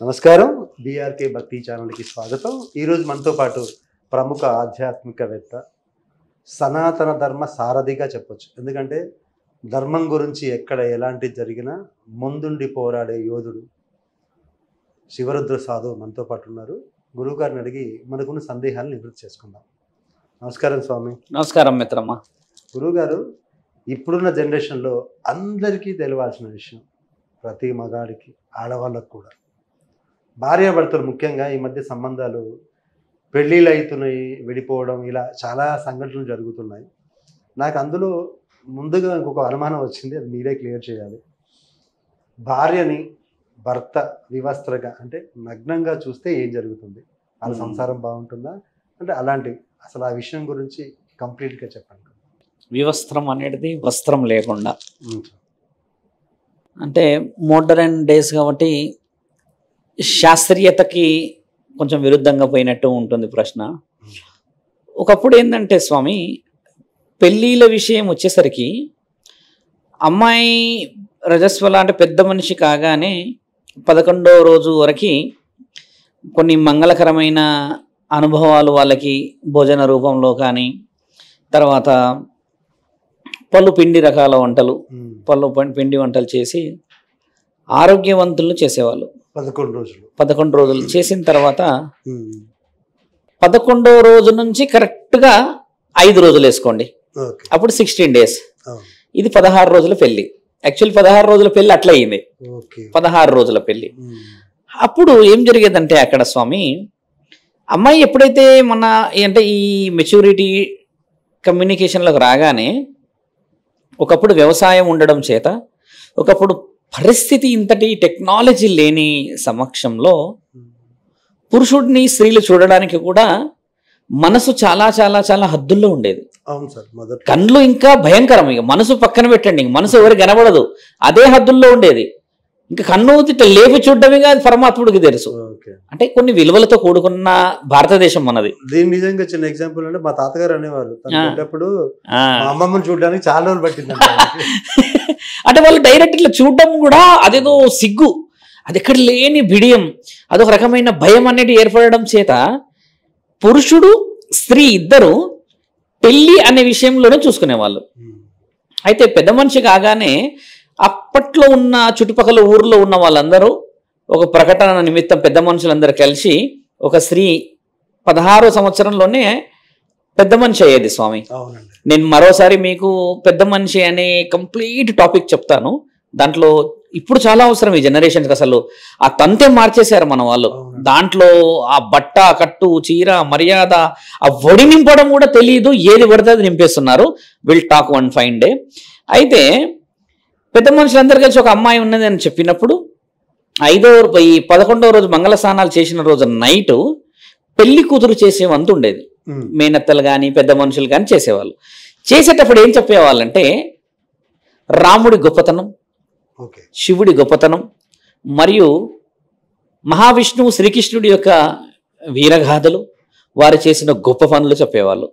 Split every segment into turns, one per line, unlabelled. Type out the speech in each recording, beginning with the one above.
నమస్కారం బీఆర్కే భక్తి ఛానల్కి స్వాగతం. ఈరోజు మనతో పాటు ప్రముఖ ఆధ్యాత్మికవేత్త, సనాతన ధర్మ సారథిగా చెప్పొచ్చు. ఎందుకంటే ధర్మం గురించి ఎక్కడ ఎలాంటి జరిగినా ముందుండి పోరాడే యోధుడు శివరుద్ర సాధు మనతో పాటు ఉన్నారు. గురువుగారిని అడిగి మనకున్న సందేహాలను నివృత్తి చేసుకుందాం. నమస్కారం స్వామి.
నమస్కారం మిత్రమ్మ.
గురువుగారు, ఇప్పుడున్న జనరేషన్లో అందరికీ తెలియాల్సిన విషయం, ప్రతి మగాడికి ఆడవాళ్ళకు కూడా, భార్యాభర్తలు ముఖ్యంగా ఈ మధ్య సంబంధాలు పెళ్ళిళ్ళు అవుతున్నాయి, విడిపోవడం, ఇలా చాలా సంఘటనలు జరుగుతున్నాయి. నాకు అందులో ముందుగా ఇంకొక అనుమానం వచ్చింది, అది మీరే క్లియర్ చేయాలి. భార్యని భర్త వివస్త్రగా అంటే నగ్నంగా చూస్తే ఏం జరుగుతుంది? వాళ్ళ సంసారం బాగుంటుందా? అంటే అలాంటివి అసలు ఆ విషయం గురించి కంప్లీట్గా చెప్పండి.
వివస్త్రం అనేది వస్త్రం లేకుండా, అంటే మోడర్న్ డేస్ కాబట్టి శాస్త్రీయతకి కొంచెం విరుద్ధంగా పోయినట్టు ఉంటుంది ప్రశ్న. ఒకప్పుడు ఏంటంటే స్వామి, పెళ్ళిళ్ళ విషయం వచ్చేసరికి అమ్మాయి రజస్వల అంటే పెద్ద మనిషి కాగానే 11వ రోజు వరకు కొన్ని మంగళకరమైన అనుభవాలు వాళ్ళకి భోజన రూపంలో కానీ, తర్వాత పళ్ళు పిండి రకాల వంటలు, పిండి వంటలు చేసి ఆరోగ్యవంతులు చేసేవాళ్ళు. 11 రోజులు చేసిన తర్వాత 11వ రోజు నుంచి కరెక్ట్గా 5 రోజులు వేసుకోండి, అప్పుడు 16 days. ఇది 16 రోజుల పెళ్ళి. యాక్చువల్ 16 రోజుల పెళ్ళి అట్లా అయింది, 16 రోజుల పెళ్ళి. అప్పుడు ఏం జరిగేదంటే అక్కడ స్వామి, అమ్మాయి ఎప్పుడైతే మన అంటే ఈ మెచ్యూరిటీ కమ్యూనికేషన్లకు రాగానే, ఒకప్పుడు వ్యవసాయం ఉండడం చేత, ఒకప్పుడు పరిస్థితి ఇంతటి టెక్నాలజీ లేని సమక్షంలో పురుషుడిని స్త్రీలు చూడడానికి కూడా మనసు చాలా చాలా చాలా హద్దుల్లో ఉండేది. కళ్ళు ఇంకా భయంకరం, ఇక మనసు పక్కన పెట్టండి, మనసు ఎవరికి కనబడదు, అదే హద్దుల్లో ఉండేది. ఇంకా కన్ను ఇట్లా లేపి చూడడమే కాదు పరమాత్ముడికి తెలుసు. అంటే కొన్ని విలువలతో కూడుకున్న భారతదేశం మనది.
దీని నిజంగా చిన్న ఎగ్జాంపుల్ అంటే మా తాతగారు అనేవాళ్ళు, అప్పుడు అమ్మమ్మని చూడడానికి చాలా రోజులు పట్టింది.
అంటే వాళ్ళు డైరెక్ట్ ఇట్లా చూడడం కూడా అదేదో సిగ్గు, అది ఎక్కడ లేని బిడియం, అదొక రకమైన భయం అనేది ఏర్పడడం చేత పురుషుడు స్త్రీ ఇద్దరు పెళ్ళి అనే విషయంలోనే చూసుకునేవాళ్ళు. అయితే పెద్ద మనిషి కాగానే అప్పట్లో ఉన్న చుట్టుపక్కల ఊర్లో ఉన్న వాళ్ళందరూ ఒక ప్రకటన నిమిత్తం పెద్ద మనుషులందరూ కలిసి ఒక స్త్రీ 16వ సంవత్సరంలోనే పెద్ద మనిషి అయ్యేది స్వామి. నేను మరోసారి మీకు పెద్ద మనిషి అనే కంప్లీట్ టాపిక్ చెప్తాను. దాంట్లో ఇప్పుడు చాలా అవసరం ఈ జనరేషన్కి. అసలు ఆ తంతే మార్చేశారు మన వాళ్ళు. దాంట్లో ఆ బట్ట కట్టు చీర మర్యాద ఆ వడి నింపడం కూడా తెలియదు, ఏది పడితే అది నింపేస్తున్నారు. Will talk one fine day. అయితే పెద్ద మనుషులందరూ కలిసి ఒక అమ్మాయి ఉన్నది అని చెప్పినప్పుడు 11వ రోజు మంగళ స్నానాలు చేసిన రోజు నైట్ పెళ్లి కూతురు చేసే వంతు ఉండేది. మేనత్తలు కానీ పెద్ద మనుషులు కానీ చేసేవాళ్ళు. చేసేటప్పుడు ఏం చెప్పేవాళ్ళంటే రాముడి గొప్పతనం, శివుడి గొప్పతనం, మరియు మహావిష్ణువు శ్రీకృష్ణుడి యొక్క వీరగాథలు, వారు చేసిన గొప్ప పనులు చెప్పేవాళ్ళు.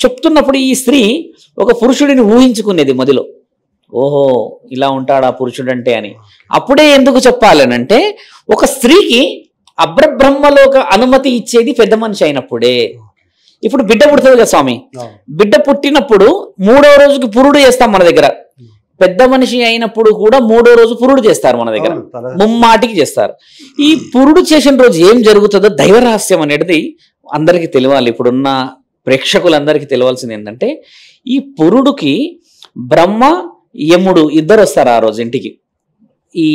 చెప్తున్నప్పుడు ఈ స్త్రీ ఒక పురుషుడిని ఊహించుకునేది మదిలో, ఓహో ఇలా ఉంటాడా పురుషుడు అంటే అని. అప్పుడే ఎందుకు చెప్పాలనంటే ఒక స్త్రీకి అబ్రబ్రహ్మలోక అనుమతి ఇచ్చేది పెద్ద మనిషి అయినప్పుడే. ఇప్పుడు బిడ్డ పుడుతుంది కదా స్వామి, బిడ్డ పుట్టినప్పుడు 3వ రోజుకి పురుడు చేస్తాం మన దగ్గర. పెద్ద మనిషి అయినప్పుడు కూడా 3వ రోజు పురుడు చేస్తారు మన దగ్గర, ముమ్మాటికి చేస్తారు. ఈ పురుడు చేసిన రోజు ఏం జరుగుతుందో దైవరహస్యం అనేది అందరికీ తెలియాలి. ఇప్పుడున్న ప్రేక్షకులందరికీ తెలియాల్సింది ఏంటంటే, ఈ పురుడుకి బ్రహ్మ యముడు ఇద్దరు వస్తారు ఆ రోజు ఇంటికి. ఈ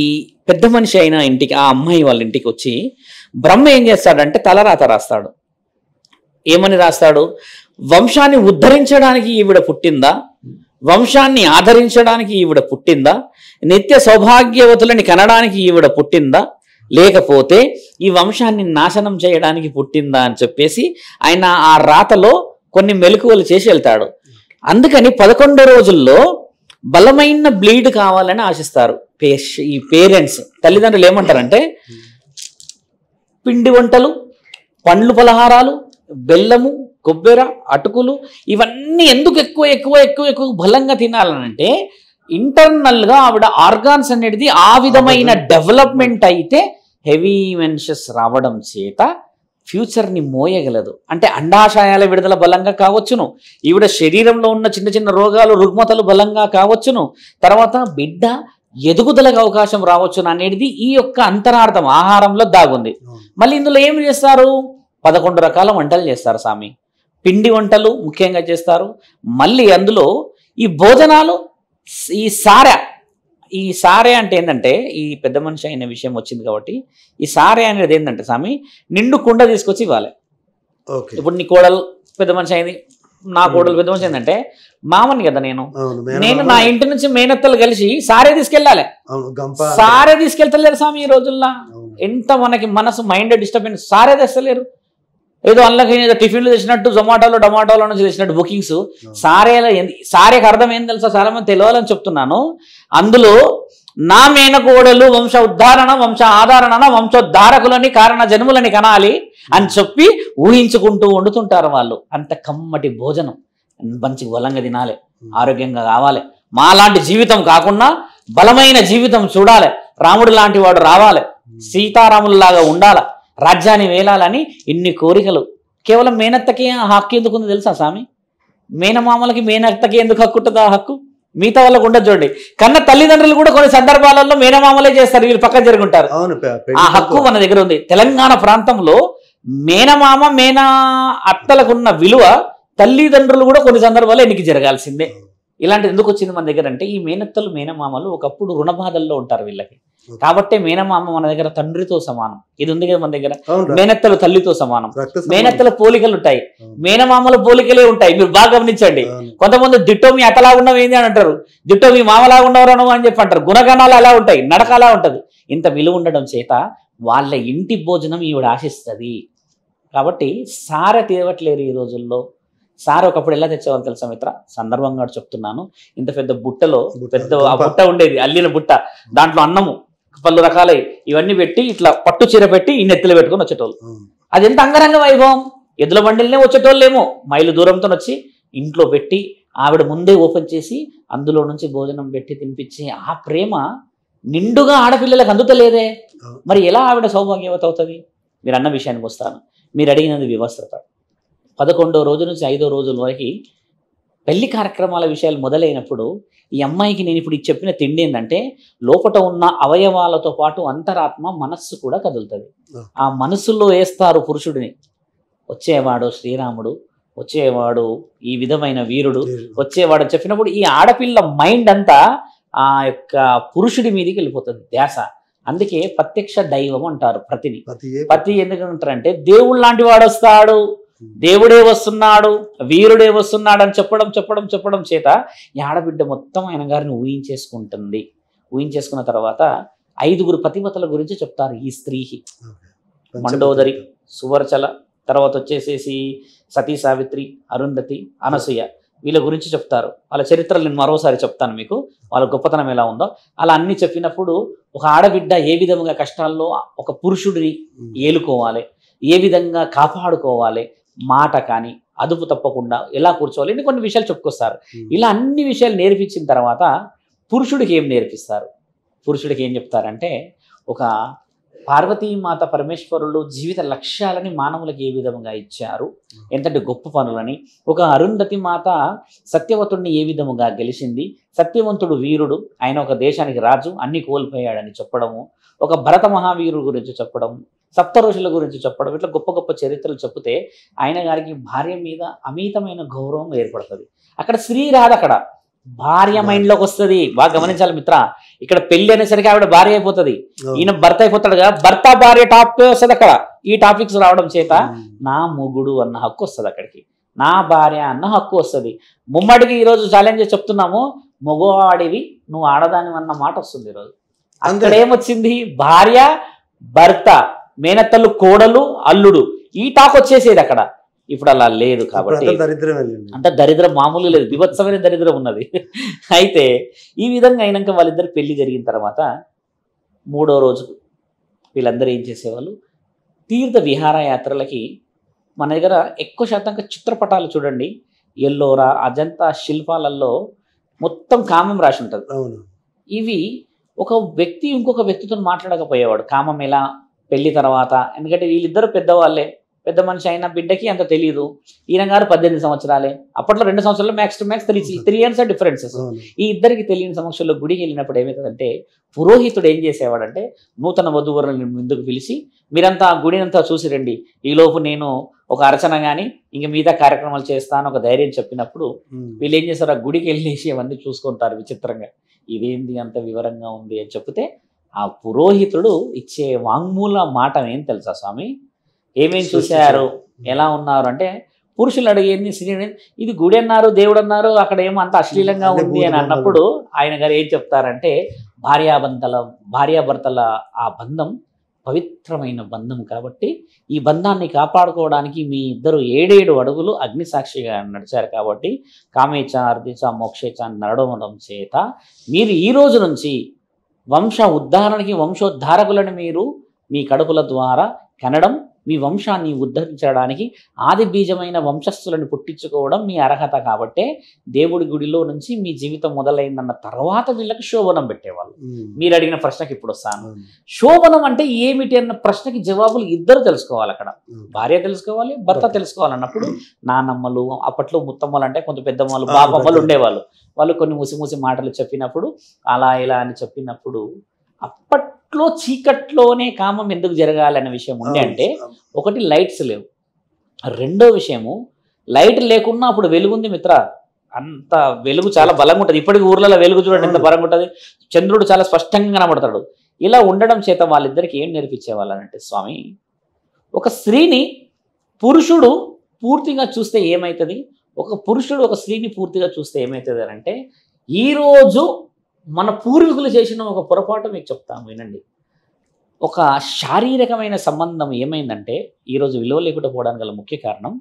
పెద్ద మనిషి అయిన ఇంటికి, ఆ అమ్మాయి వాళ్ళ ఇంటికి వచ్చి బ్రహ్మ ఏం చేస్తాడంటే తలరాత రాస్తాడు. ఏమని రాస్తాడు? వంశాన్ని ఉద్ధరించడానికి ఈవిడ పుట్టిందా, వంశాన్ని ఆదరించడానికి ఈవిడ పుట్టిందా, నిత్య సౌభాగ్యవతులని కనడానికి ఈవిడ పుట్టిందా, లేకపోతే ఈ వంశాన్ని నాశనం చేయడానికి పుట్టిందా అని చెప్పేసి ఆయన ఆ రాతలో కొన్ని మెలకువలు చేసి వెళ్తాడు. అందుకని 11 రోజుల్లో బలమైన బ్లీడ్ కావాలని ఆశిస్తారు ఈ పేరెంట్స్. తల్లిదండ్రులు ఏమంటారంటే పిండి వంటలు, పండ్లు, పలహారాలు, బెల్లము, కొబ్బెర, అటుకులు ఇవన్నీ ఎందుకు ఎక్కువ ఎక్కువ ఎక్కువ ఎక్కువ బలంగా తినాలనంటే ఇంటర్నల్గా ఆవిడ ఆర్గాన్స్ అనేది ఆ విధమైన డెవలప్మెంట్ అయితే హెవీ మెన్షస్ రావడం చేత ఫ్యూచర్ని మోయగలదు. అంటే అండాశయాల విడుదల బలంగా కావచ్చును, ఈవిడ శరీరంలో ఉన్న చిన్న చిన్న రోగాలు రుగ్మతలు బలంగా కావచ్చును, తర్వాత బిడ్డ ఎదుగుదలకు అవకాశం రావచ్చును అనేది ఈ యొక్క అంతరార్థం ఆహారంలో దాగుంది. మళ్ళీ ఇందులో ఏం చేస్తారు? 11 రకాల వంటలు చేస్తారు స్వామి. పిండి వంటలు ముఖ్యంగా చేస్తారు. మళ్ళీ అందులో ఈ భోజనాలు ఈ సారె అంటే ఏంటంటే, ఈ పెద్ద మనిషి అయిన విషయం వచ్చింది కాబట్టి ఈ సారె అనేది ఏంటంటే స్వామి, నిండు కుండ తీసుకొచ్చి ఇవ్వాలి. ఇప్పుడు నీ కోడలు పెద్ద మనిషి అయింది, నా కోడలు పెద్ద మనిషి ఏంటంటే మామని కదా నేను నా ఇంటి నుంచి మేనత్తలు కలిసి సారే తీసుకెళ్ళాలి. సారే తీసుకెళ్తలేరు స్వామి ఈ రోజుల్లో. ఎంత మనకి మనసు మైండ్ డిస్టర్బెన్స్, సారే తెస్తలేరు. ఏదో అల్లకి ఏదో టిఫిన్లు తెచ్చినట్టు జొమాటోలో డొమాటోలో నుంచి తెచ్చినట్టు బుకింగ్స్. సారేకి అర్థం ఏం తెలుసా, చాలా మంది తెలియాలని చెప్తున్నాను. అందులో నా మేనకోడలు వంశ ఉద్ధారణ, వంశ ఆధారణ, వంశోద్ధారకులని, కారణ జన్ములని కనాలి అని చెప్పి ఊహించుకుంటూ వండుతుంటారు వాళ్ళు. అంత కమ్మటి భోజనం మంచి బలంగా తినాలి, ఆరోగ్యంగా కావాలి. మాలాంటి జీవితం కాకుండా బలమైన జీవితం చూడాలి, రాముడు లాంటి వాడు రావాలి, సీతారాములలాగా ఉండాలి, రాజ్యాన్ని వేలాలని ఇన్ని కోరికలు. కేవలం మేనత్తకి ఆ హక్కు ఎందుకు ఉంది తెలుసా స్వామి? మేనమామలకి మేనత్తకి ఎందుకు హక్కు ఉంటుంది? ఆ హక్కు మిగతా వాళ్ళకు ఉండదు. చూడండి, కన్న తల్లిదండ్రులు కూడా కొన్ని సందర్భాలలో మేనమామలే చేస్తారు, వీళ్ళు పక్కన జరుగుంటారు. ఆ హక్కు మన దగ్గర ఉంది. తెలంగాణ ప్రాంతంలో మేనమామ మేనా అత్తలకున్న విలువ తల్లిదండ్రులు కూడా కొన్ని సందర్భాల్లో ఎన్నిక జరగాల్సిందే. ఇలాంటిది ఎందుకు వచ్చింది మన దగ్గర అంటే, ఈ మేనత్తలు మేనమామలు ఒకప్పుడు రుణబాధల్లో ఉంటారు వీళ్ళకి. కాబట్టి మేనమామ మన దగ్గర తండ్రితో సమానం. ఇది ఉంది కదా మన దగ్గర. మేనత్తలు తల్లితో సమానం. మేనత్తల పోలికలు ఉంటాయి, మేనమామల పోలికలే ఉంటాయి. మీరు బాగా గమనించండి. కొంతమంది దిట్టో మీ అతలా ఉన్నవి ఏంది అని అంటారు, దిట్టో మీ మామలాగా ఉన్నవరను అని చెప్పి అంటారు. గుణగణాలు అలా ఉంటాయి, నడక అలా ఉంటుంది. ఇంత విలువ ఉండడం చేత వాళ్ళ ఇంటి భోజనం ఈవిడ ఆశిస్తుంది. కాబట్టి సారె తీరవట్లేరు ఈ రోజుల్లో. సార్ ఒకప్పుడు ఎలా తెచ్చేవాళ్ళు తెలుసా మిత్ర? సందర్భంగా చెప్తున్నాను. ఇంత పెద్ద బుట్టలో పెద్ద ఆ బుట్ట ఉండేది, అల్లిన బుట్ట, దాంట్లో అన్నము పలు రకాలై ఇవన్నీ పెట్టి ఇట్లా పట్టు చీర పెట్టి ఈ నెత్తిలో పెట్టుకొని వచ్చేటోళ్ళు. అది ఎంత అంగరంగ వైభవం. ఎద్దుల బండిలనే వచ్చేటోళ్ళేమో మైలు దూరంతో వచ్చి ఇంట్లో పెట్టి ఆవిడ ముందే ఓపెన్ చేసి అందులో నుంచి భోజనం పెట్టి తినిపించి ఆ ప్రేమ నిండుగా ఆడపిల్లలకు అందుతలేదే. మరి ఎలా ఆవిడ సౌభాగ్యవతి అవుతుంది? మీరు అన్న విషయానికి వస్తాను. మీరు అడిగినది వివస్త్రత. 11వ రోజు నుంచి 5వ రోజుల వరకు పెళ్లి కార్యక్రమాల విషయాలు మొదలైనప్పుడు ఈ అమ్మాయికి నేను ఇప్పుడు చెప్పిన తిండి ఏంటంటే, లోపట ఉన్న అవయవాలతో పాటు అంతరాత్మ మనస్సు కూడా కదులుతుంది. ఆ మనస్సులో వేస్తారు పురుషుడిని. వచ్చేవాడు శ్రీరాముడు, వచ్చేవాడు ఈ విధమైన వీరుడు, వచ్చేవాడు చెప్పినప్పుడు ఈ ఆడపిల్ల మైండ్ అంతా ఆ యొక్క పురుషుడి మీదకి వెళ్ళిపోతుంది ధ్యాస. అందుకే ప్రత్యక్ష దైవం అంటారు ప్రతిని. ప్రతి ఎందుకు అంటారంటే, దేవుడు లాంటి వాడు వస్తాడు, దేవుడే వస్తున్నాడు, వీరుడే వస్తున్నాడు అని చెప్పడం చేత ఈ ఆడబిడ్డ మొత్తం ఆయన గారిని ఊహించేసుకుంటుంది. ఊహించేసుకున్న తర్వాత 5గురు పతివతల గురించి చెప్తారు ఈ స్త్రీకి. మండోదరి, సువర్చల, తర్వాత వచ్చేసేసి సతీ సావిత్రి, అరుంధతి, అనసూయ, వీళ్ళ గురించి చెప్తారు. వాళ్ళ చరిత్రలు నేను మరోసారి చెప్తాను మీకు, వాళ్ళ గొప్పతనం ఎలా ఉందో. అలా అన్ని చెప్పినప్పుడు ఒక ఆడబిడ్డ ఏ విధంగా కష్టాల్లో ఒక పురుషుడిని ఏలుకోవాలి, ఏ విధంగా కాపాడుకోవాలి, మాట కానీ అదుపు తప్పకుండా ఎలా కూర్చోవాలి, ఇన్ని కొన్ని విషయాలు చెప్పుకొస్తారు. ఇలా అన్ని విషయాలు నేర్పించిన తర్వాత పురుషుడికి ఏం నేర్పిస్తారు? పురుషుడికి ఏం చెప్తారంటే, ఒక పార్వతీమాత పరమేశ్వరుడు జీవిత లక్ష్యాలని మానవులకు ఏ విధంగా ఇచ్చారు, ఎంతటి గొప్ప పనులని, ఒక అరుంధతి మాత సత్యవతుడిని ఏ విధముగా గెలిచింది, సత్యవంతుడు వీరుడు, ఆయన ఒక దేశానికి రాజు, అన్ని కోల్పోయాడని చెప్పడము, ఒక భరత మహావీరుడు గురించి చెప్పడం, సప్త ఋషుల గురించి చెప్పడం, ఇట్లా గొప్ప గొప్ప చరిత్రలు చెప్తే ఆయన గారికి భార్య మీద అమితమైన గౌరవం ఏర్పడుతుంది. అక్కడ స్త్రీ రాదు, అక్కడ భార్య మైండ్లోకి వస్తుంది. బాగా గమనించాలి మిత్ర. ఇక్కడ పెళ్లి అనేసరికి ఆవిడ భార్య అయిపోతుంది, ఈయన భర్త అయిపోతాడు కదా. భర్త భార్య టాప్ వస్తుంది అక్కడ. ఈ టాపిక్స్ రావడం చేత నా మొగుడు అన్న హక్కు వస్తుంది అక్కడికి, నా భార్య అన్న హక్కు వస్తుంది. ముమ్మడికి ఈరోజు ఛాలెంజ్ చెప్తున్నాము, మగవాడివి నువ్వు ఆడదాని అన్న మాట వస్తుంది ఈరోజు. అక్కడ ఏమొచ్చింది? భార్య, భర్త, మేనత్తలు, కోడలు, అల్లుడు, ఈ టాక్ వచ్చేసేది అక్కడ. ఇప్పుడు అలా లేదు. కాబట్టి అంత దరిద్రం మామూలు లేదు, విభత్సమైన దరిద్రం ఉన్నది. అయితే ఈ విధంగా అయినాక వాళ్ళిద్దరు పెళ్లి జరిగిన తర్వాత 3వ రోజుకు వీళ్ళందరూ ఏం చేసేవాళ్ళు, తీర్థ విహారయాత్రలకి మన దగ్గర ఎక్కువ శాతంగా చిత్రపటాలు చూడండి, ఎల్లోరా, అజంతా శిల్పాలలో మొత్తం కామం రాసి ఉంటుంది. ఇవి ఒక వ్యక్తి ఇంకొక వ్యక్తితో మాట్లాడకపోయేవాడు. కామం ఎలా పెళ్లి తర్వాత, ఎందుకంటే వీళ్ళిద్దరు పెద్దవాళ్ళే, పెద్ద మనిషి అయిన బిడ్డకి అంత తెలియదు. ఈయన గారు 18 సంవత్సరాలే, అప్పట్లో 2 సంవత్సరాలు max to max 3 years differences. ఈ ఇద్దరికి తెలియని సమక్షంలో గుడికి వెళ్ళినప్పుడు ఏమవుతుందంటే పురోహితుడు ఏం చేసేవాడంటే నూతన వధువరులను ముందుకు పిలిచి మీరంతా గుడిని అంతా చూసి రండి, ఈలోపు నేను ఒక అర్చన కానీ ఇంక మిగతా కార్యక్రమాలు చేస్తాను ఒక ధైర్యం చెప్పినప్పుడు వీళ్ళు ఏం చేస్తారు, ఆ గుడికి వెళ్ళేసి అవన్నీ చూసుకుంటారు విచిత్రంగా. ఇదేంది అంత వివరంగా ఉంది అని చెప్తే ఆ పురోహితుడు ఇచ్చే వాంగ్మూల మాట ఏం తెలుసా స్వామి, ఏమేం చూశారు ఎలా ఉన్నారు అంటే, పురుషులు అడిగేది స్త్రీని ఇది గుడి అన్నారు దేవుడు అన్నారు అక్కడ ఏమో అంత అశ్లీలంగా ఉంది అని అన్నప్పుడు ఆయన గారు ఏం చెప్తారంటే భార్యాభర్తల ఆ బంధం పవిత్రమైన బంధం కాబట్టి ఈ బంధాన్ని కాపాడుకోవడానికి మీ ఇద్దరు 7 అడుగులు అగ్నిసాక్షిగా నడిచారు కాబట్టి కామేచ అర్ధిచ మోక్షేచ నడవడం చేత మీరు ఈ రోజు నుంచి వంశ ఉద్ధారణకి వంశోద్ధారకులను మీరు మీ కడుపుల ద్వారా కనడం, మీ వంశాన్ని ఉద్ధరించడానికి ఆది బీజమైన వంశస్థులను పుట్టించుకోవడం మీ అర్హత కాబట్టే దేవుడి గుడిలో నుంచి మీ జీవితం మొదలైందన్న తర్వాత వీళ్ళకి శోభనం పెట్టేవాళ్ళు. మీరు అడిగిన ప్రశ్నకి ఇప్పుడు వస్తాను. శోభనం అంటే ఏమిటి అన్న ప్రశ్నకి జవాబులు ఇద్దరు తెలుసుకోవాలి. అక్కడ భార్య తెలుసుకోవాలి, భర్త తెలుసుకోవాలన్నప్పుడు నానమ్మలు, అప్పట్లో ముత్తమ్మలు అంటే కొంత పెద్దమ్మలు, బాపమ్మలు ఉండేవాళ్ళు. వాళ్ళు కొన్ని ముసి మాటలు చెప్పినప్పుడు అలా ఇలా అని చెప్పినప్పుడు అప్పట్లో చీకట్లోనే కామం ఎందుకు జరగాలనే విషయం ఉండే అంటే, ఒకటి లైట్స్ లేవు, రెండో విషయము లైట్ లేకున్నా అప్పుడు వెలుగుంది మిత్ర, అంత వెలుగు చాలా బలంగా ఉంటుంది. ఇప్పటికి ఊర్లలో వెలుగు చూడండి ఎంత బలంగా ఉంటుంది, చంద్రుడు చాలా స్పష్టంగా కనబడతాడు. ఇలా ఉండడం చేత వాళ్ళిద్దరికి ఏం నేర్పించేవాళ్ళనంటే స్వామి, ఒక స్త్రీని పురుషుడు పూర్తిగా చూస్తే ఏమవుతుంది, ఒక పురుషుడు ఒక స్త్రీని పూర్తిగా చూస్తే ఏమవుతుంది అని అంటే, ఈరోజు మన పూర్వీకులు చేసిన ఒక పొరపాటు మీకు చెప్తాము వినండి. ఒక శారీరకమైన సంబంధం ఏమైందంటే ఈరోజు విలువ లేకుండా పోవడానికి గల ముఖ్య కారణం,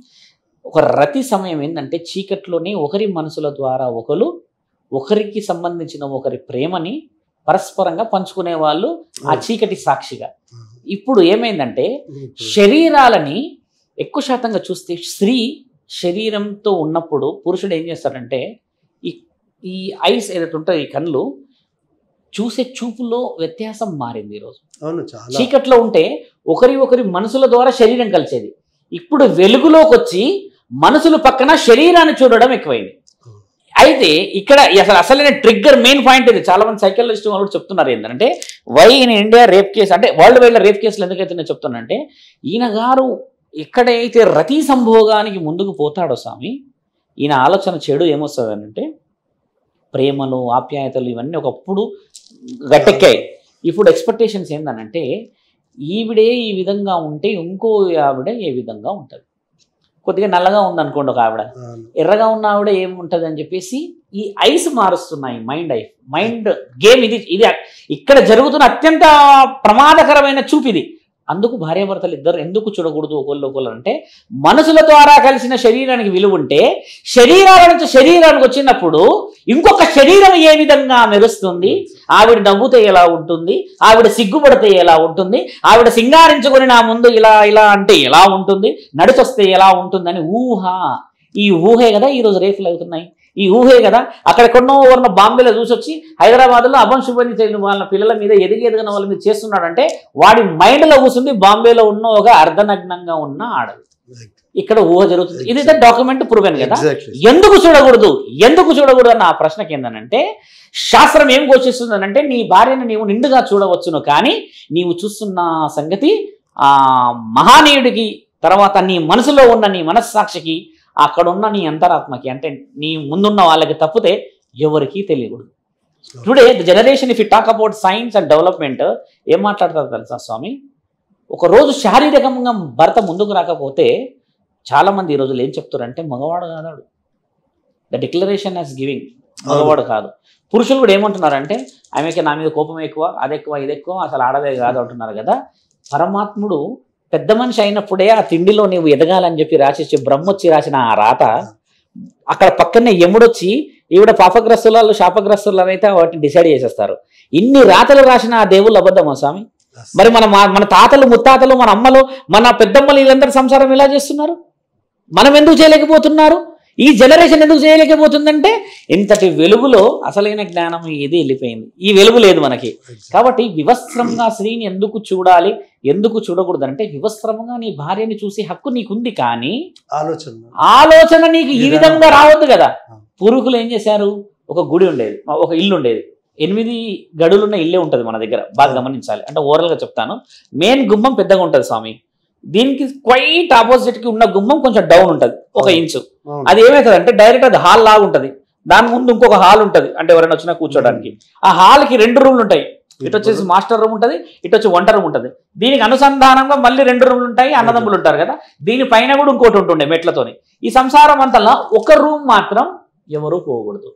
ఒక రతి సమయం ఏంటంటే చీకట్లోనే ఒకరి మనసుల ద్వారా ఒకరికి సంబంధించిన ఒకరి ప్రేమని పరస్పరంగా పంచుకునే వాళ్ళు ఆ చీకటి సాక్షిగా. ఇప్పుడు ఏమైందంటే శరీరాలని ఎక్కువ శాతంగా చూస్తే స్త్రీ శరీరంతో ఉన్నప్పుడు పురుషుడు ఏం చేస్తాడంటే ఈ ఐస్ ఏదైతే ఉంటుంది, ఈ కళ్ళు చూసే చూపులో వ్యత్యాసం మారింది. ఈరోజు చీకట్లో ఉంటే ఒకరి మనసుల ద్వారా శరీరం కలిసేది, ఇప్పుడు వెలుగులోకి వచ్చి మనసులు పక్కన శరీరాన్ని చూడడం ఎక్కువైంది. అయితే ఇక్కడ అసలైన ట్రిగ్గర్ మెయిన్ పాయింట్ ఇది. చాలా మంది సైకాలజిస్ట్ వాళ్ళు చెప్తున్నారు ఏంటంటే, why in India rape case అంటే వరల్డ్ వైడ్ రేప్ కేసులు ఎందుకైతే నేను చెప్తున్నానంటే, ఈయన గారు ఎక్కడైతే రతి సంభోగానికి ముందుకు పోతాడో స్వామి, ఈయన ఆలోచన చెడు ఏమొస్తుంది అంటే ప్రేమలు ఆప్యాయతలు ఇవన్నీ ఒకప్పుడు గట్టెక్కాయి. ఇప్పుడు ఎక్స్పెక్టేషన్స్ ఏంటనంటే ఈవిడే ఈ విధంగా ఉంటే ఇంకో ఆవిడ ఏ విధంగా ఉంటుంది, కొద్దిగా నల్లగా ఉందనుకోండి ఒక ఆవిడ, ఎర్రగా ఉన్న ఆవిడ ఏముంటుంది అని చెప్పేసి ఈ ఐస్ మారుస్తున్నాయి. మైండ్ గేమ్ ఇది ఇక్కడ జరుగుతున్న అత్యంత ప్రమాదకరమైన చూపు ఇది. అందుకు భార్యాభర్తలు ఇద్దరు ఎందుకు చూడకూడదు ఒకళ్ళు అంటే, మనసుల ద్వారా కలిసిన శరీరానికి విలువ ఉంటే శరీరాల నుంచి శరీరానికి వచ్చినప్పుడు ఇంకొక శరీరం ఏ విధంగా మెరుస్తుంది, ఆవిడ నవ్వుతే ఎలా ఉంటుంది, ఆవిడ సిగ్గుపడితే ఎలా ఉంటుంది, ఆవిడ సింగారించుకొని నా ముందు ఇలా అంటే ఎలా ఉంటుంది, నడిచొస్తే ఎలా ఉంటుందని ఊహ. ఈ ఊహే కదా ఈరోజు రేపులు అవుతున్నాయి. ఈ ఊహే కదా అక్కడ ఎక్కడో ఎవరినో బాంబేలో చూసొచ్చి హైదరాబాద్లో అభం శుభని తెలియని వాళ్ళ పిల్లల మీద ఎదిగిన వాళ్ళ మీద చేస్తున్నాడంటే వాడి మైండ్లో కూర్చుంది బాంబేలో ఉన్న ఒక అర్ధనగ్నంగా ఉన్న ఆడది. ఇక్కడ ఊహ జరుగుతుంది. ఇది డాక్యుమెంట్ ప్రూవెన్ కదా. ఎందుకు చూడకూడదు అన్న ఆ ప్రశ్నకి ఏంటంటే, శాస్త్రం ఏం ఘోషిస్తుందనంటే, నీ భార్యను నీవు నిండుగా చూడవచ్చును, కానీ నీవు చూస్తున్న సంగతి ఆ మహానీయుడికి, తర్వాత నీ మనసులో ఉన్న నీ మనస్సాక్షికి, అక్కడున్న నీ అంతరాత్మకి, అంటే నీ ముందున్న వాళ్ళకి తప్పితే ఎవరికి తెలియకూడదు. Today the generation if you talk about science and development ఏం మాట్లాడతారు తెలుసా స్వామి, ఒకరోజు శారీరకంగా భర్త ముందుకు రాకపోతే చాలామంది ఈ రోజులు ఏం చెప్తారంటే మగవాడు కాదాడు, ద డిక్లరేషన్ యాజ్ గివింగ్, మగవాడు కాదు. పురుషులు కూడా ఏమంటున్నారంటే ఆమెకి నా మీద కోపం ఎక్కువ, అదెక్కువ ఇదెక్కువ, అసలు ఆడదే కాదు అంటున్నారు కదా. పరమాత్ముడు పెద్ద మనిషి అయినప్పుడే ఆ తిండిలో నీవు ఎదగాలని చెప్పి రాసేసి బ్రహ్మొచ్చి రాసిన ఆ రాత, అక్కడ పక్కనే యముడొచ్చి ఈవిడ పాపగ్రస్తులు శాపగ్రస్తులు అయితే వాటిని డిసైడ్ చేసేస్తారు. ఇన్ని రాతలు రాసిన ఆ దేవుళ్ళు అబద్ధమా స్వామి? మరి మన తాతలు ముత్తాతలు మన అమ్మలు మన పెద్దమ్మలు వీళ్ళందరూ సంసారం ఎలా చేస్తున్నారు? మనం ఎందుకు చేయలేకపోతున్నారు? ఈ జనరేషన్ ఎందుకు చేయలేకపోతుందంటే ఇంతటి వెలుగులో అసలైన జ్ఞానం ఇది వెళ్ళిపోయింది, ఈ వెలుగు లేదు మనకి. కాబట్టి వివస్త్రంగా స్త్రీని ఎందుకు చూడాలి, ఎందుకు చూడకూడదు అంటే, వివస్త్రంగా నీ భార్యని చూసి హక్కు నీకుంది, కానీ ఆలోచన నీకు ఈ విధంగా రావద్దు కదా. పూర్వీకులు ఏం చేశారు, ఒక గుడి ఉండేది, ఒక ఇల్లు ఉండేది, 8 గడులున్న ఇల్లే ఉంటుంది మన దగ్గర, బాగా గమనించాలి. అంటే ఓవరాల్గా చెప్తాను, మెయిన్ గుమ్మం పెద్దగా ఉంటుంది స్వామి, దీనికి క్వైట్ ఆపోజిట్ కి ఉన్న గుమ్మం కొంచెం డౌన్ ఉంటుంది 1 ఇంచు. అది ఏమవుతుంది అంటే డైరెక్ట్ అది హాల్ లాగా ఉంటుంది, దాని ముందు ఇంకొక హాల్ ఉంటుంది, అంటే ఎవరైనా వచ్చినా కూర్చోడానికి. ఆ హాల్కి 2 రూమ్లు ఉంటాయి, ఇటు వచ్చేసి మాస్టర్ రూమ్ ఉంటుంది, ఇటు వచ్చి వంట రూమ్ ఉంటుంది. దీనికి అనుసంధానంగా మళ్ళీ 2 రూమ్లు ఉంటాయి, అన్నదమ్ములు ఉంటారు కదా, దీనిపైన కూడా ఇంకోటి ఉంటుండే మెట్లతోని. ఈ సంసారం అంతలా ఒక రూమ్ మాత్రం ఎవరూ పోకూడదు,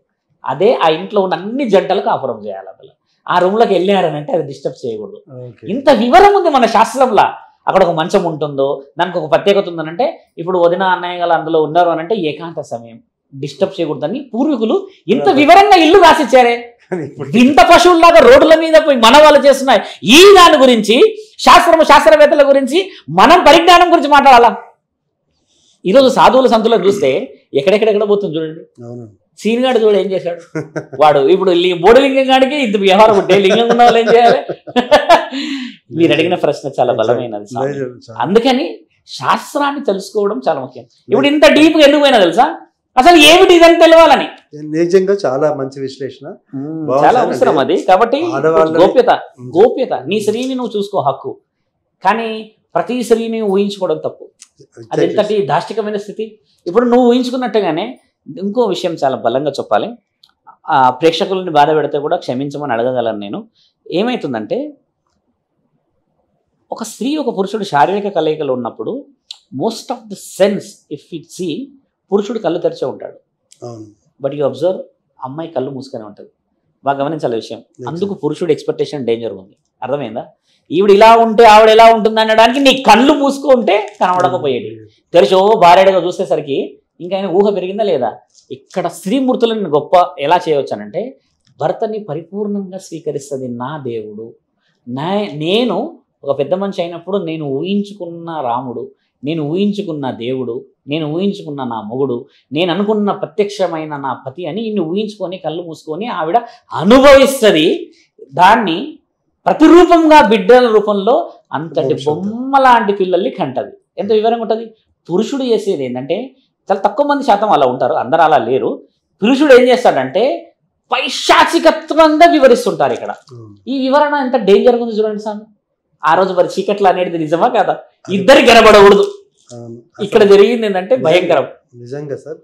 అదే ఆ ఇంట్లో ఉన్న అన్ని జంటలకు కాపురం చేయాలి. అసలు ఆ రూమ్లోకి వెళ్ళారనంటే అది డిస్టర్బ్ చేయకూడదు. ఇంత వివరం ఉంది మన శాస్త్రంలో. అక్కడ ఒక మంచం ఉంటుందో దానికి ఒక ప్రత్యేకత ఉందనంటే, ఇప్పుడు వదిన అన్నయ్య గల అందులో ఉన్నారు అనంటే ఏకాంత సమయం, డిస్టర్బ్ చేయకూడదని పూర్వీకులు ఇంత వివరంగా ఇల్లు రాసిచ్చారే. ఇంత పశువుల్లాగా రోడ్ల మీద పోయి మన వాళ్ళు చేస్తున్నాయి. ఈ దాని గురించి శాస్త్రవేత్తల గురించి మనం పరిజ్ఞానం గురించి మాట్లాడాలా. ఈరోజు సాధువుల సంతులను చూస్తే ఎక్కడెక్కడెక్కడ పోతుంది చూడండి. సీనిగాడు చూడు ఏం చేశాడు వాడు. ఇప్పుడు బోడిలింగం గాడికి ఇంత వ్యవహారం ఉంటే లింగం ఉన్న వాళ్ళు ఏం చేయాలి. మీరు అడిగిన ప్రశ్న చాలా బలమైనది. అందుకని శాస్త్రాన్ని తెలుసుకోవడం చాలా ముఖ్యం. ఇప్పుడు ఇంత డీప్ గా ఎందుకు పోయినా తెలుసా, అసలు ఏమిటి ఇదని తెలవాలని.
నిజంగా చాలా మంచి విశ్లేషణ,
చాలా అవసరం అది. కాబట్టి గోప్యత నీ స్త్రీని నువ్వు చూసుకో హక్కు, కానీ ప్రతి స్త్రీని ఊహించుకోవడం తప్పు. అది ఎంతటి దాష్టికమైన స్థితి. ఇప్పుడు నువ్వు ఊహించుకున్నట్టుగానే ఇంకో విషయం చాలా బలంగా చెప్పాలి, ప్రేక్షకులని బాధ పెడితే కూడా క్షమించమని అడగగలను నేను. ఏమవుతుందంటే, ఒక స్త్రీ ఒక పురుషుడు శారీరక కలయికలు ఉన్నప్పుడు most of the sense if it see, పురుషుడు కళ్ళు తెరిచే ఉంటాడు, బట్ యూ అబ్జర్వ్ అమ్మాయి కళ్ళు మూసుకొని ఉంటుంది. బాగా గమనించాలి విషయం. అందుకు పురుషుడు ఎక్స్పెక్టేషన్ డేంజర్ ఉంది. అర్థమైందా? ఈవిడ ఇలా ఉంటే ఆవిడ ఎలా ఉంటుంది అనడానికి నీ కళ్ళు మూసుకుంటే కనబడకపోయేది, తెరిచో భార్యగా చూసేసరికి ఇంకా ఆయన ఊహ పెరిగిందా లేదా. ఇక్కడ స్త్రీమూర్తులను గొప్ప ఎలా చేయవచ్చు అనంటే, భర్తని పరిపూర్ణంగా స్వీకరిస్తుంది నా దేవుడు. నేను ఒక పెద్ద మనిషి అయినప్పుడు నేను ఊహించుకున్న రాముడు, నేను ఊహించుకున్న దేవుడు, నేను ఊహించుకున్న నా మొగుడు, నేను అనుకున్న ప్రత్యక్షమైన నా పతి అని ఇన్ని ఊహించుకొని కళ్ళు మూసుకొని ఆవిడ అనుభవిస్తుంది. దాన్ని ప్రతిరూపంగా బిడ్డల రూపంలో అంతటి బొమ్మ లాంటి పిల్లల్ని కంటది. ఎంత వివరంగా ఉంటుంది. పురుషుడు చేసేది ఏంటంటే, చాలా తక్కువ మంది శాతం అలా ఉంటారు, అందరూ అలా లేరు. పురుషుడు ఏం చేస్తాడంటే పైశాచికత్వంగా వివరిస్తుంటారు. ఇక్కడ ఈ వివరణ ఎంత డేంజర్గా ఉంది చూడండి సార్. ఆ రోజు మరి చీకట్లు అనేది నిజమా కాదా, ఇద్దరు గెలబడకూడదు. ఇక్కడ జరిగింది ఏంటంటే భయంకరం.
నిజంగా సార్,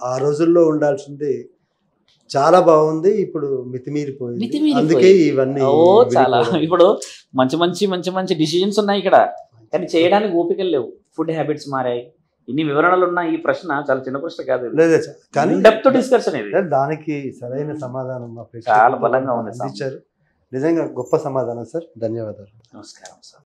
ఆ రోజుల్లో ఉండాల్సింది చాలా బాగుంది, ఇప్పుడు మితిమీరిపోయింది. అందుకే ఇవన్నీ
చాలా ఇప్పుడు మంచి మంచి మంచి మంచి డిసిజన్స్ ఉన్నాయి ఇక్కడ, కానీ చేయడానికి ఓపికలు లేవు. ఫుడ్ హ్యాబిట్స్ మారాయి. ఇన్ని వివరణలు ఉన్న ఈ ప్రశ్న చాలా చిన్న ప్రశ్న కాదు, కానీ డెప్త్ డిస్కషన్ ఇది.
దానికి సరైన సమాధానం
చాలా బలంగా ఉంది.
నిజంగా గొప్ప సమాధానం సార్. ధన్యవాదాలు.
నమస్కారం సార్.